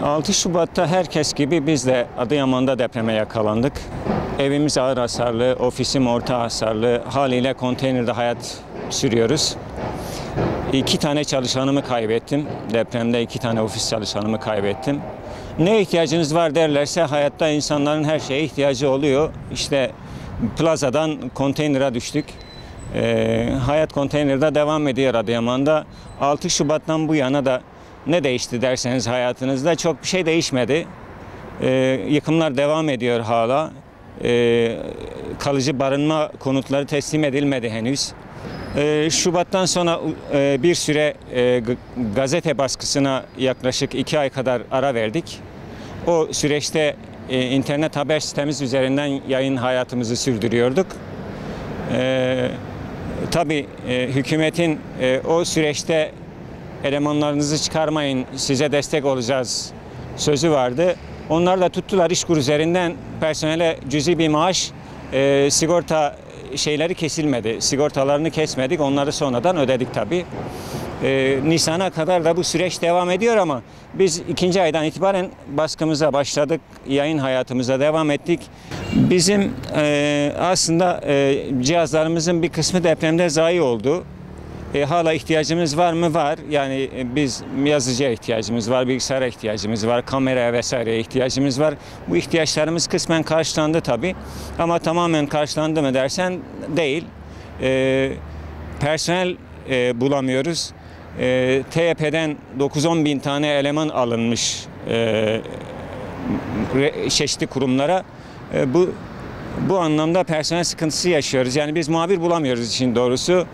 6 Şubat'ta herkes gibi biz de Adıyaman'da depreme yakalandık. Evimiz ağır hasarlı, ofisim orta hasarlı, haliyle konteynerde hayat sürüyoruz. 2 tane çalışanımı kaybettim. Depremde 2 tane ofis çalışanımı kaybettim. Ne ihtiyacınız var derlerse hayatta insanların her şeye ihtiyacı oluyor. İşte plazadan konteynere düştük. Hayat konteynerde devam ediyor Adıyaman'da. 6 Şubat'tan bu yana da ne değişti derseniz hayatınızda çok bir şey değişmedi. Yıkımlar devam ediyor hala. Kalıcı barınma konutları teslim edilmedi henüz. Şubat'tan sonra bir süre gazete baskısına yaklaşık 2 ay kadar ara verdik. O süreçte internet haber sitemiz üzerinden yayın hayatımızı sürdürüyorduk. Tabii hükümetin o süreçte elemanlarınızı çıkarmayın, size destek olacağız sözü vardı. Onlar da tuttular, İşkur üzerinden personele cüzi bir maaş, sigorta şeyleri kesilmedi. Sigortalarını kesmedik, onları sonradan ödedik tabii. Nisan'a kadar da bu süreç devam ediyor ama biz 2. aydan itibaren baskımıza başladık, yayın hayatımıza devam ettik. Bizim aslında cihazlarımızın bir kısmı depremde zayi oldu. Hala ihtiyacımız var mı? Var. Yani biz yazıcıya ihtiyacımız var, bilgisayara ihtiyacımız var, kameraya vesaireye ihtiyacımız var. Bu ihtiyaçlarımız kısmen karşılandı tabii. Ama tamamen karşılandı mı dersen değil. Personel bulamıyoruz. TYP'den 9-10 bin tane eleman alınmış çeşitli kurumlara. Bu anlamda personel sıkıntısı yaşıyoruz. Yani biz muhabir bulamıyoruz işin doğrusu.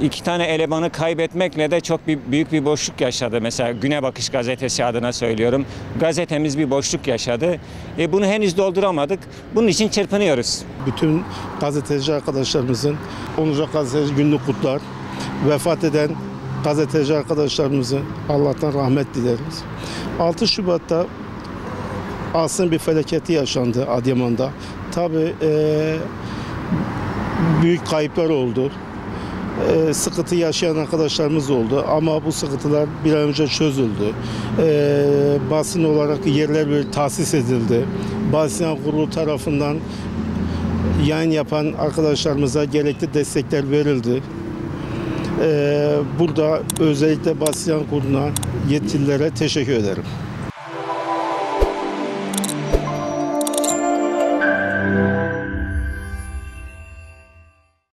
2 tane elemanı kaybetmekle de çok büyük bir boşluk yaşadı. Mesela Güne Bakış gazetesi adına söylüyorum. Gazetemiz bir boşluk yaşadı. Bunu henüz dolduramadık. Bunun için çırpınıyoruz. Bütün gazeteci arkadaşlarımızın 10. Gazeteci Gününü kutlar. Vefat eden gazeteci arkadaşlarımızın Allah'tan rahmet dileriz. 6 Şubat'ta aslında bir felaketi yaşandı Adıyaman'da. Tabii büyük kayıplar oldu. Sıkıntı yaşayan arkadaşlarımız oldu ama bu sıkıntılar bir an önce çözüldü. Basın olarak yerler böyle tahsis edildi. Basın kurulu tarafından yayın yapan arkadaşlarımıza gerekli destekler verildi. Burada özellikle basın kuruluna yetkililere teşekkür ederim.